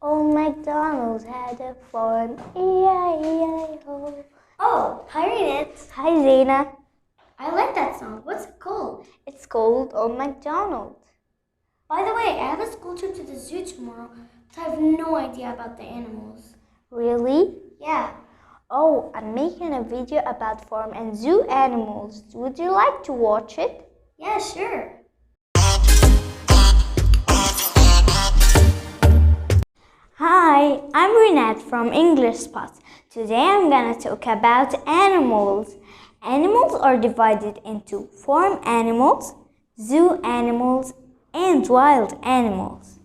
Old MacDonald had a farm, E-I-E-I-O. Oh, hi Renad. Hi Zena. I like that song. What's it called? It's called Old MacDonald. By the way, I have a school trip to the zoo tomorrow, but I have no idea about the animals. Really? Yeah. Oh, I'm making a video about farm and zoo animals. Would you like to watch it? Yeah, sure. Hi, I'm Renad from English Spot. Today I'm gonna talk about animals. Animals are divided into farm animals, zoo animals, and wild animals.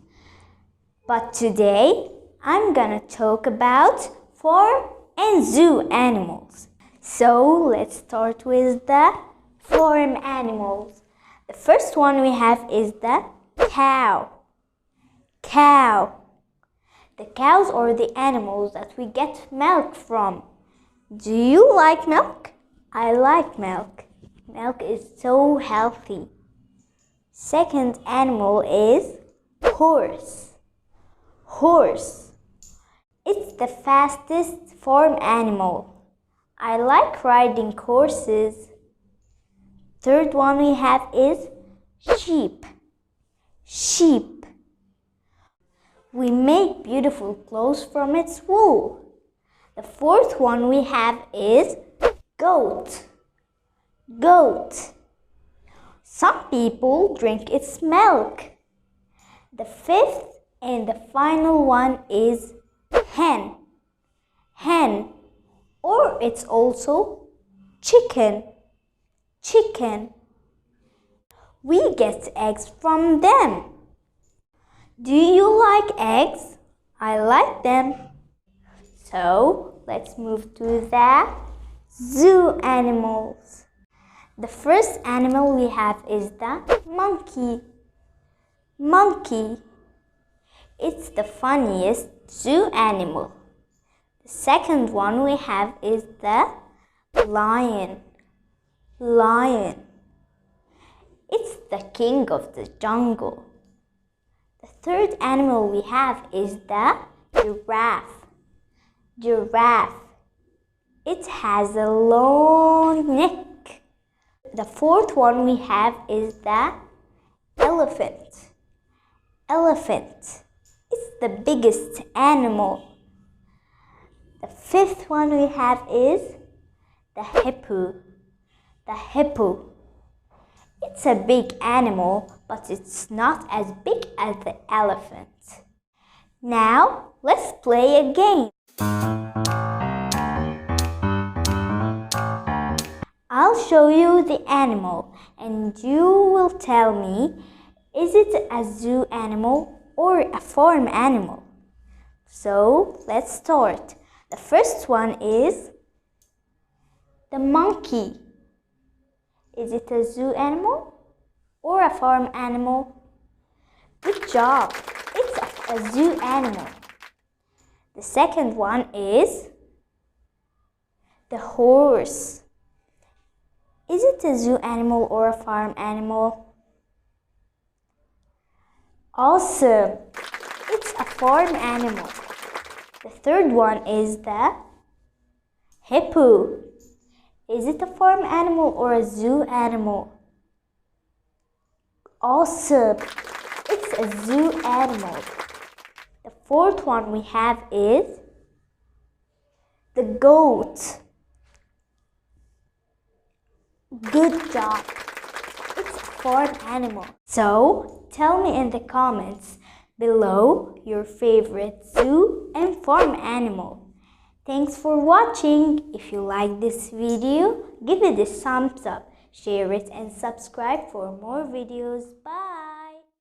But today I'm gonna talk about farm and zoo animals. So let's start with the farm animals. The first one we have is the cow. Cow. The cows are the animals that we get milk from. Do you like milk? I like milk. Milk is so healthy. Second animal is horse. Horse. It's the fastest farm animal. I like riding horses. Third one we have is sheep. Sheep. We make beautiful clothes from its wool. The fourth one we have is goat. Goat. Some people drink its milk. The fifth and the final one is hen. Hen. Or it's also chicken. Chicken. We get eggs from them. Do you like eggs? I like them. So let's move to the zoo animals. The first animal we have is the monkey. Monkey. It's the funniest zoo animal. The second one we have is the lion. Lion. It's the king of the jungle. The third animal we have is the giraffe. Giraffe. It has a long neck. The fourth one we have is the elephant. Elephant. It's the biggest animal. The fifth one we have is the hippo. The hippo. It's a big animal, but it's not as big as the elephant. Now, let's play a game. I'll show you the animal and you will tell me, is it a zoo animal or a farm animal? So, let's start. The first one is the monkey. Is it a zoo animal or a farm animal? Good job! It's a zoo animal. The second one is the horse. Is it a zoo animal or a farm animal? Awesome! It's a farm animal. The third one is the hippo. Is it a farm animal or a zoo animal? Awesome! It's a zoo animal. The fourth one we have is the goat. Good job! It's a farm animal. So, tell me in the comments below your favorite zoo and farm animal. Thanks for watching. If you like this video, give it a thumbs up, share it and subscribe for more videos. Bye!